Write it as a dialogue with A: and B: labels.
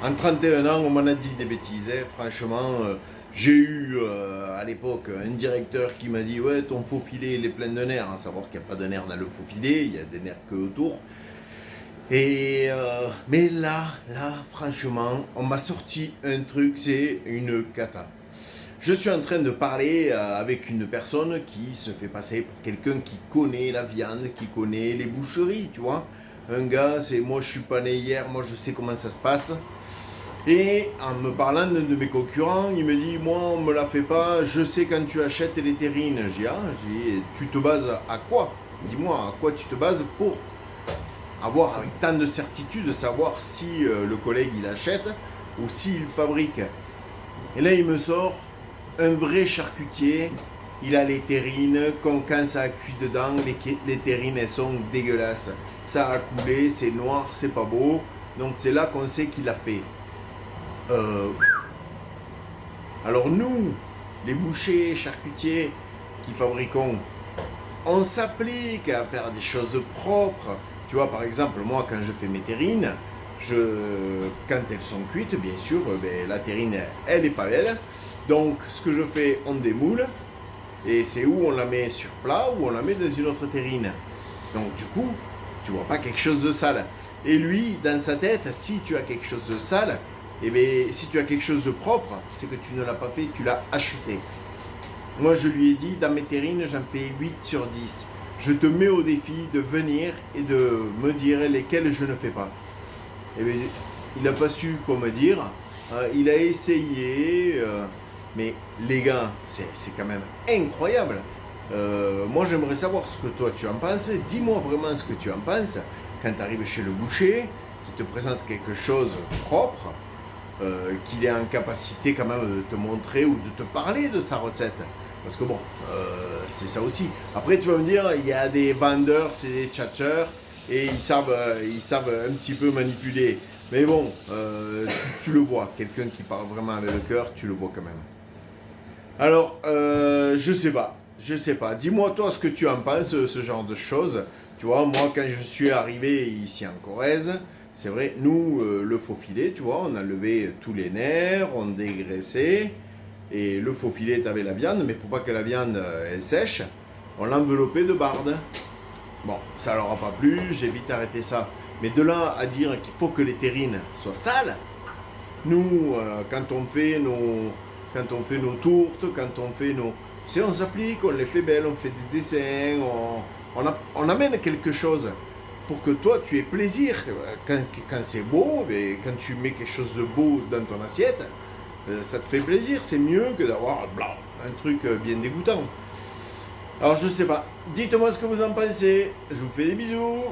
A: En 31 ans, on m'en a dit des bêtises, hein. Franchement, j'ai eu à l'époque un directeur qui m'a dit ouais, ton faux filet il est plein de nerfs, à savoir qu'il n'y a pas de nerfs dans le faux filet, il y a des nerfs que autour. Mais là, franchement, on m'a sorti un truc, c'est une cata. Je suis en train de parler avec une personne qui se fait passer pour quelqu'un qui connaît la viande, qui connaît les boucheries, tu vois. Un gars, c'est moi, je suis pas né hier, moi je sais comment ça se passe. Et en me parlant de mes concurrents, il me dit moi on me la fait pas, je sais quand tu achètes les terrines. Tu te bases à quoi? Dis-moi à quoi tu te bases pour avoir avec tant de certitude savoir si le collègue il achète ou s'il fabrique. Et là il me sort un vrai charcutier, il a les terrines, quand ça a cuit dedans, les terrines elles sont dégueulasses. Ça a coulé, c'est noir, c'est pas beau, donc c'est là qu'on sait qu'il a fait. Euh, alors nous, les bouchers, charcutiers qui fabriquons, on s'applique à faire des choses propres. Tu vois, par exemple, moi, quand je fais mes terrines, quand elles sont cuites, bien sûr, la terrine, elle est pas belle. Donc, ce que je fais, on démoule, et c'est où on la met sur plat ou on la met dans une autre terrine. Donc, du coup, tu vois pas quelque chose de sale. Et lui, dans sa tête, si tu as quelque chose de sale, et bien, si tu as quelque chose de propre, c'est que tu ne l'as pas fait, tu l'as acheté. Moi, je lui ai dit, dans mes terrines, j'en fais 8 sur 10. Je te mets au défi de venir et de me dire lesquelles je ne fais pas. Et bien, il n'a pas su quoi me dire. Il a essayé. Mais les gars, c'est quand même incroyable. Moi, j'aimerais savoir ce que toi, tu en penses. Dis-moi vraiment ce que tu en penses quand tu arrives chez le boucher, qui te présente quelque chose de propre, qu'il est en capacité quand même de te montrer ou de te parler de sa recette. Parce que bon, c'est ça aussi. Après, tu vas me dire, il y a des vendeurs, c'est des tchatcheurs, et ils savent un petit peu manipuler. Mais bon, tu le vois, quelqu'un qui parle vraiment avec le cœur, tu le vois quand même. Alors, je sais pas. Dis-moi toi ce que tu en penses, ce genre de choses. Tu vois, moi quand je suis arrivé ici en Corrèze, c'est vrai, nous, le faux filet, tu vois, on a levé tous les nerfs, on dégraissait, et le faux filet, t'avais la viande, mais pour pas que la viande, elle sèche, on l'enveloppait de barde. Bon, ça leur a pas plu, j'ai vite arrêté ça. Mais de là à dire qu'il faut que les terrines soient sales, nous, quand on fait nos tourtes, quand on fait nos... Tu sais, on s'applique, on les fait belles, on fait des dessins, on amène quelque chose pour que toi, tu aies plaisir. Quand c'est beau, et quand tu mets quelque chose de beau dans ton assiette, ça te fait plaisir. C'est mieux que d'avoir un truc bien dégoûtant. Alors, je sais pas. Dites-moi ce que vous en pensez. Je vous fais des bisous.